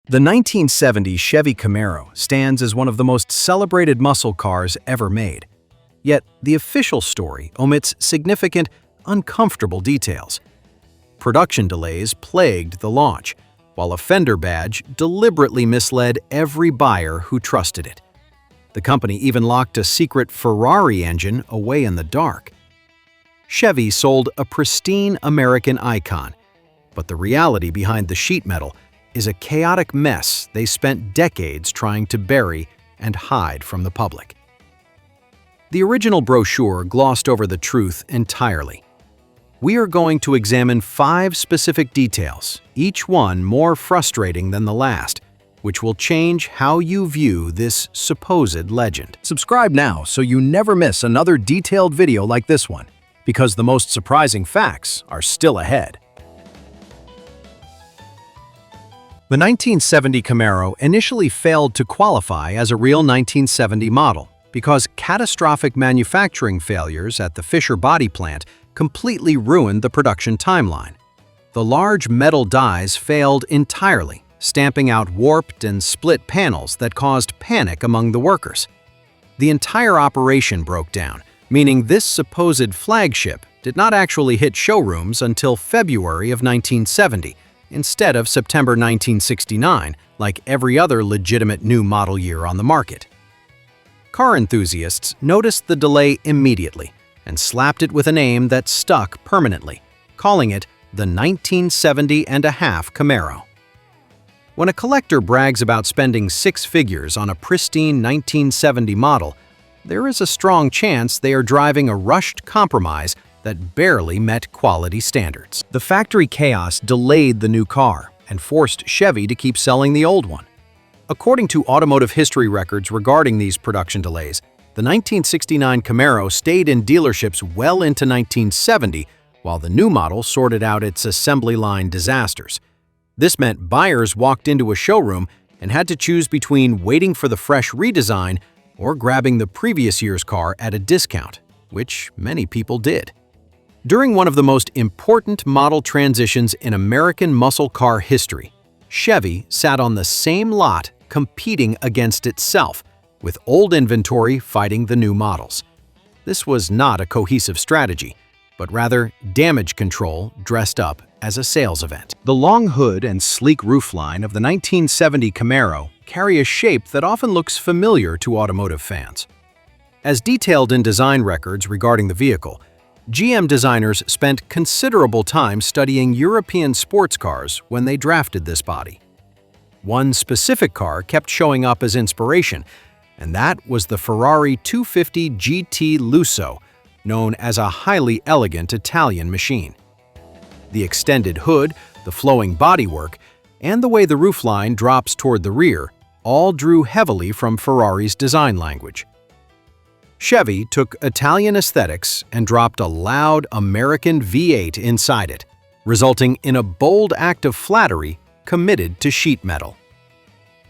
The 1970 Chevy Camaro stands as one of the most celebrated muscle cars ever made. Yet, the official story omits significant, uncomfortable details. Production delays plagued the launch, while a fender badge deliberately misled every buyer who trusted it. The company even locked a secret Ferrari engine away in the dark. Chevy sold a pristine American icon, but the reality behind the sheet metal is a chaotic mess they spent decades trying to bury and hide from the public. The original brochure glossed over the truth entirely. We are going to examine 5 specific details, each one more frustrating than the last, which will change how you view this supposed legend. Subscribe now so you never miss another detailed video like this one, because the most surprising facts are still ahead. The 1970 Camaro initially failed to qualify as a real 1970 model because catastrophic manufacturing failures at the Fisher body plant completely ruined the production timeline. The large metal dies failed entirely, stamping out warped and split panels that caused panic among the workers. The entire operation broke down, meaning this supposed flagship did not actually hit showrooms until February of 1970, instead of September 1969, like every other legitimate new model year on the market. Car enthusiasts noticed the delay immediately and slapped it with a name that stuck permanently, calling it the 1970 and a half Camaro. When a collector brags about spending 6 figures on a pristine 1970 model, there is a strong chance they are driving a rushed compromise that barely met quality standards. The factory chaos delayed the new car and forced Chevy to keep selling the old one. According to automotive history records regarding these production delays, the 1969 Camaro stayed in dealerships well into 1970, while the new model sorted out its assembly line disasters. This meant buyers walked into a showroom and had to choose between waiting for the fresh redesign or grabbing the previous year's car at a discount, which many people did. During one of the most important model transitions in American muscle car history, Chevy sat on the same lot competing against itself, with old inventory fighting the new models. This was not a cohesive strategy, but rather damage control dressed up as a sales event. The long hood and sleek roofline of the 1970 Camaro carry a shape that often looks familiar to automotive fans. As detailed in design records regarding the vehicle, GM designers spent considerable time studying European sports cars when they drafted this body. One specific car kept showing up as inspiration, and that was the Ferrari 250 GT Lusso, known as a highly elegant Italian machine. The extended hood, the flowing bodywork, and the way the roofline drops toward the rear all drew heavily from Ferrari's design language. Chevy took Italian aesthetics and dropped a loud American V8 inside it, resulting in a bold act of flattery committed to sheet metal.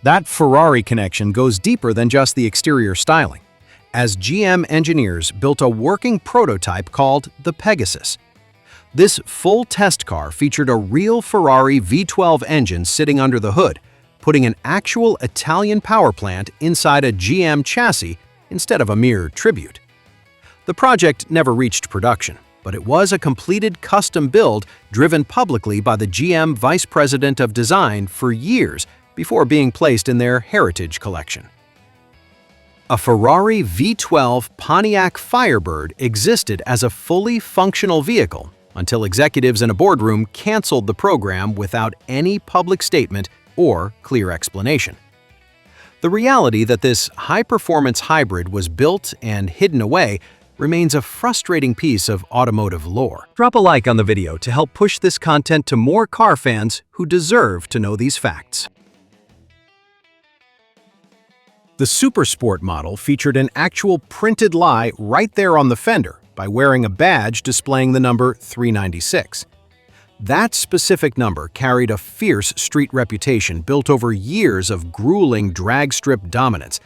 That Ferrari connection goes deeper than just the exterior styling, as GM engineers built a working prototype called the Pegasus. This full test car featured a real Ferrari V12 engine sitting under the hood, putting an actual Italian power plant inside a GM chassis instead of a mere tribute. The project never reached production, but it was a completed custom build driven publicly by the GM Vice President of Design for years before being placed in their Heritage Collection. A Ferrari V12 Pontiac Firebird existed as a fully functional vehicle until executives in a boardroom canceled the program without any public statement or clear explanation. The reality that this high-performance hybrid was built and hidden away remains a frustrating piece of automotive lore. Drop a like on the video to help push this content to more car fans who deserve to know these facts. The Super Sport model featured an actual printed lie right there on the fender by wearing a badge displaying the number 396. That specific number carried a fierce street reputation built over years of grueling drag strip dominance,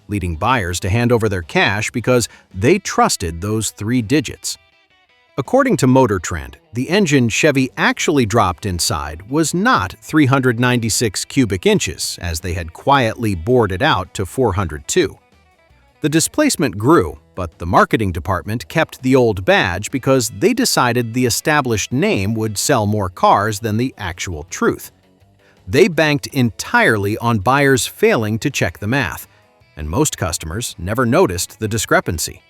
leading buyers to hand over their cash because they trusted those 3 digits. According to Motor Trend, the engine Chevy actually dropped inside was not 396 cubic inches, as they had quietly bored it out to 402. The displacement grew, but the marketing department kept the old badge because they decided the established name would sell more cars than the actual truth. They banked entirely on buyers failing to check the math, and most customers never noticed the discrepancy.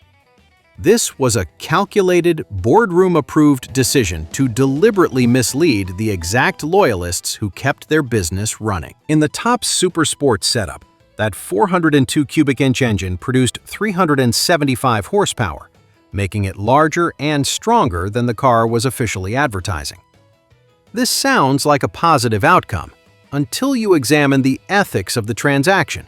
This was a calculated, boardroom-approved decision to deliberately mislead the exact loyalists who kept their business running. In the top super sports setup, that 402 cubic inch engine produced 375 horsepower, making it larger and stronger than the car was officially advertising. This sounds like a positive outcome until you examine the ethics of the transaction,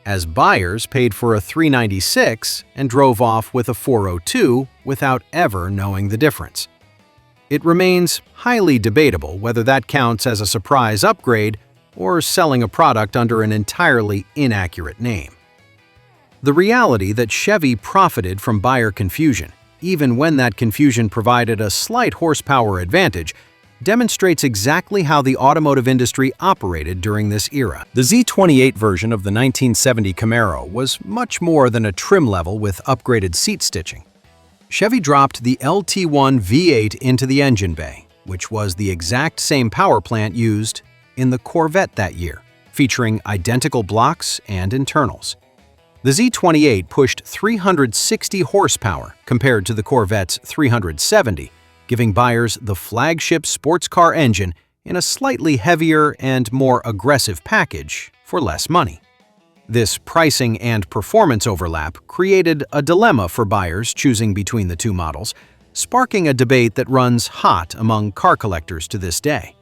as buyers paid for a 396 and drove off with a 402 without ever knowing the difference. It remains highly debatable whether that counts as a surprise upgrade or selling a product under an entirely inaccurate name. The reality that Chevy profited from buyer confusion, even when that confusion provided a slight horsepower advantage, demonstrates exactly how the automotive industry operated during this era. The Z28 version of the 1970 Camaro was much more than a trim level with upgraded seat stitching. Chevy dropped the LT1 V8 into the engine bay, which was the exact same power plant used in the Corvette that year, featuring identical blocks and internals. The Z28 pushed 360 horsepower compared to the Corvette's 370, giving buyers the flagship sports car engine in a slightly heavier and more aggressive package for less money. This pricing and performance overlap created a dilemma for buyers choosing between the two models, sparking a debate that runs hot among car collectors to this day.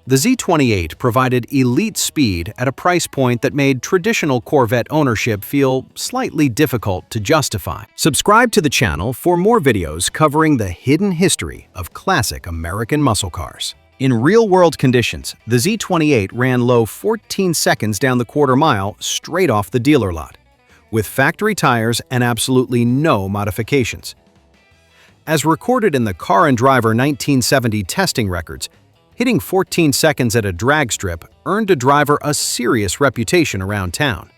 The Z28 provided elite speed at a price point that made traditional Corvette ownership feel slightly difficult to justify. Subscribe to the channel for more videos covering the hidden history of classic American muscle cars. In real-world conditions, the Z28 ran low 14 seconds down the quarter mile straight off the dealer lot, with factory tires and absolutely no modifications. As recorded in the Car and Driver 1970 testing records, hitting 14 seconds at a drag strip earned a driver a serious reputation around town.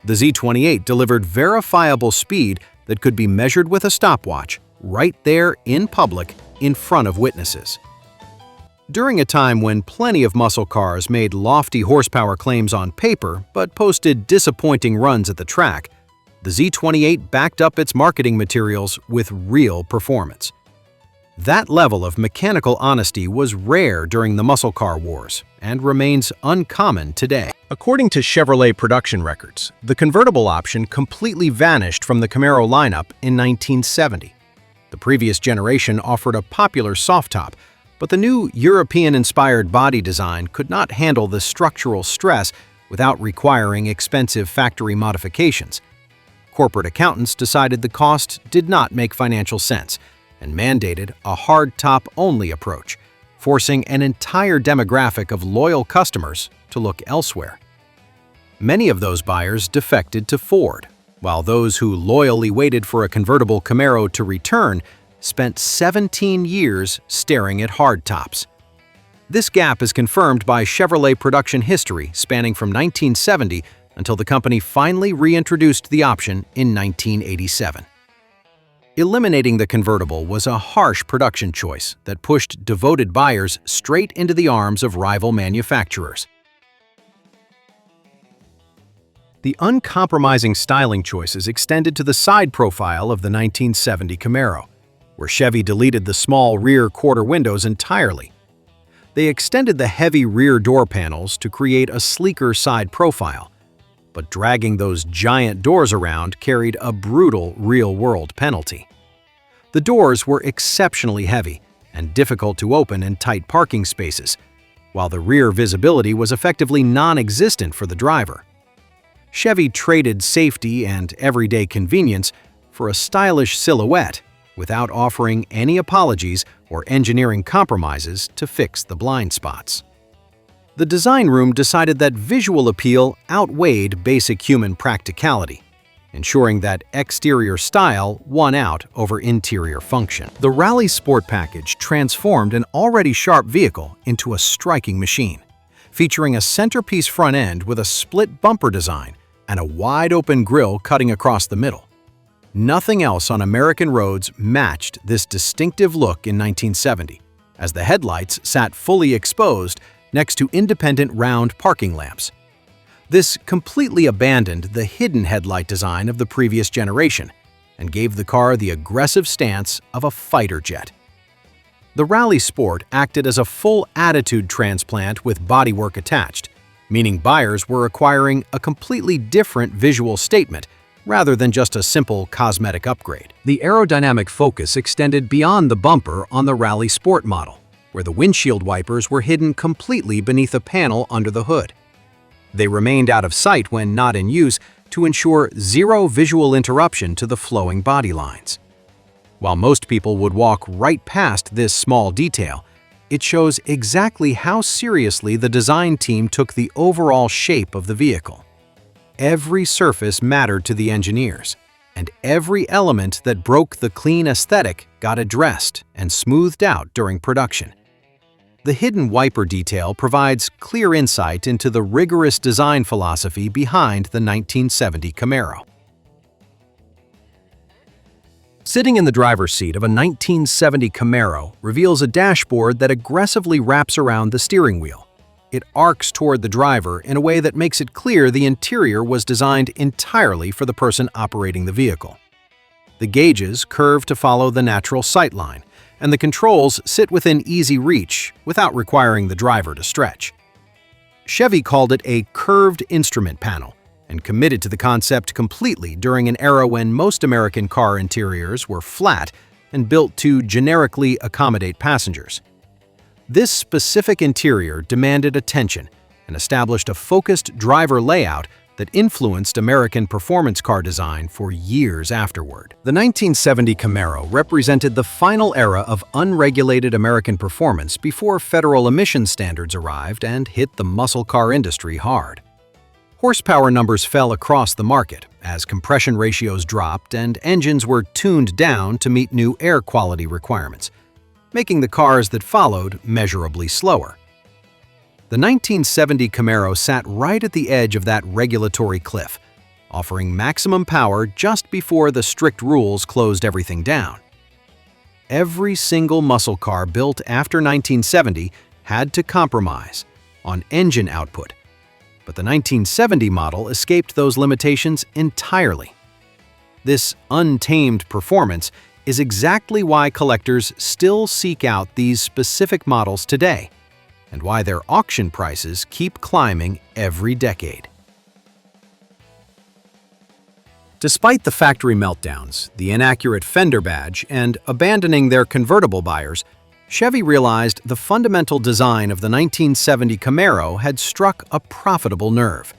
The Z28 delivered verifiable speed that could be measured with a stopwatch right there in public in front of witnesses. During a time when plenty of muscle cars made lofty horsepower claims on paper but posted disappointing runs at the track, the Z28 backed up its marketing materials with real performance. That level of mechanical honesty was rare during the muscle car wars and remains uncommon today. According to Chevrolet production records, the convertible option completely vanished from the Camaro lineup in 1970. The previous generation offered a popular soft top, but the new European-inspired body design could not handle the structural stress without requiring expensive factory modifications. Corporate accountants decided the cost did not make financial sense and mandated a hard-top-only approach, forcing an entire demographic of loyal customers to look elsewhere. Many of those buyers defected to Ford, while those who loyally waited for a convertible Camaro to return spent 17 years staring at hardtops. This gap is confirmed by Chevrolet production history spanning from 1970 until the company finally reintroduced the option in 1987. Eliminating the convertible was a harsh production choice that pushed devoted buyers straight into the arms of rival manufacturers. The uncompromising styling choices extended to the side profile of the 1970 Camaro, where Chevy deleted the small rear quarter windows entirely. They extended the heavy rear door panels to create a sleeker side profile, but dragging those giant doors around carried a brutal real-world penalty. The doors were exceptionally heavy and difficult to open in tight parking spaces, while the rear visibility was effectively non-existent for the driver. Chevy traded safety and everyday convenience for a stylish silhouette without offering any apologies or engineering compromises to fix the blind spots. The design room decided that visual appeal outweighed basic human practicality, ensuring that exterior style won out over interior function. The Rally Sport package transformed an already sharp vehicle into a striking machine, featuring a centerpiece front end with a split bumper design and a wide-open grille cutting across the middle. Nothing else on American roads matched this distinctive look in 1970, as the headlights sat fully exposed next to independent round parking lamps. This completely abandoned the hidden headlight design of the previous generation and gave the car the aggressive stance of a fighter jet. The Rally Sport acted as a full attitude transplant with bodywork attached, meaning buyers were acquiring a completely different visual statement rather than just a simple cosmetic upgrade. The aerodynamic focus extended beyond the bumper on the Rally Sport model, where the windshield wipers were hidden completely beneath a panel under the hood. They remained out of sight when not in use to ensure zero visual interruption to the flowing body lines. While most people would walk right past this small detail, it shows exactly how seriously the design team took the overall shape of the vehicle. Every surface mattered to the engineers, and every element that broke the clean aesthetic got addressed and smoothed out during production. The hidden wiper detail provides clear insight into the rigorous design philosophy behind the 1970 Camaro. Sitting in the driver's seat of a 1970 Camaro reveals a dashboard that aggressively wraps around the steering wheel. It arcs toward the driver in a way that makes it clear the interior was designed entirely for the person operating the vehicle. The gauges curve to follow the natural sightline, and the controls sit within easy reach without requiring the driver to stretch. Chevy called it a curved instrument panel and committed to the concept completely during an era when most American car interiors were flat and built to generically accommodate passengers. This specific interior demanded attention and established a focused driver layout that influenced American performance car design for years afterward. The 1970 Camaro represented the final era of unregulated American performance before federal emission standards arrived and hit the muscle car industry hard. Horsepower numbers fell across the market as compression ratios dropped and engines were tuned down to meet new air quality requirements, making the cars that followed measurably slower. The 1970 Camaro sat right at the edge of that regulatory cliff, offering maximum power just before the strict rules closed everything down. Every single muscle car built after 1970 had to compromise on engine output, but the 1970 model escaped those limitations entirely. This untamed performance is exactly why collectors still seek out these specific models today, and why their auction prices keep climbing every decade. Despite the factory meltdowns, the inaccurate fender badge, and abandoning their convertible buyers, Chevy realized the fundamental design of the 1970 Camaro had struck a profitable nerve.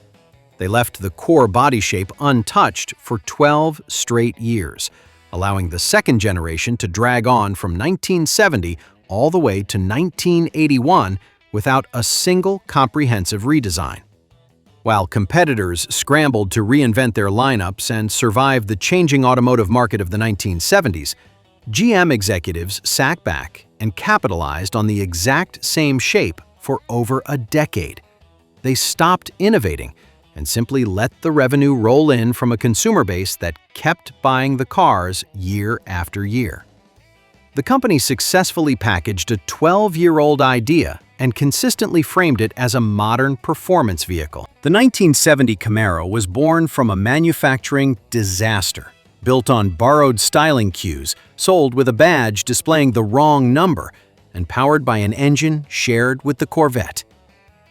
They left the core body shape untouched for 12 straight years, allowing the second generation to drag on from 1970 all the way to 1981 without a single comprehensive redesign. While competitors scrambled to reinvent their lineups and survive the changing automotive market of the 1970s, GM executives sat back and capitalized on the exact same shape for over a decade. They stopped innovating and simply let the revenue roll in from a consumer base that kept buying the cars year after year. The company successfully packaged a 12-year-old idea and consistently framed it as a modern performance vehicle. The 1970 Camaro was born from a manufacturing disaster, built on borrowed styling cues, sold with a badge displaying the wrong number, and powered by an engine shared with the Corvette.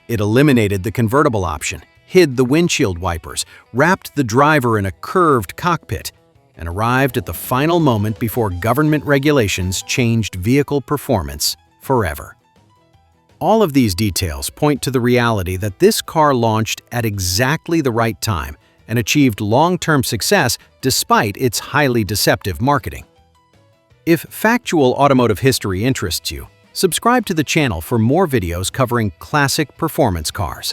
It eliminated the convertible option, hid the windshield wipers, wrapped the driver in a curved cockpit, and arrived at the final moment before government regulations changed vehicle performance forever. All of these details point to the reality that this car launched at exactly the right time and achieved long-term success despite its highly deceptive marketing. If factual automotive history interests you, subscribe to the channel for more videos covering classic performance cars.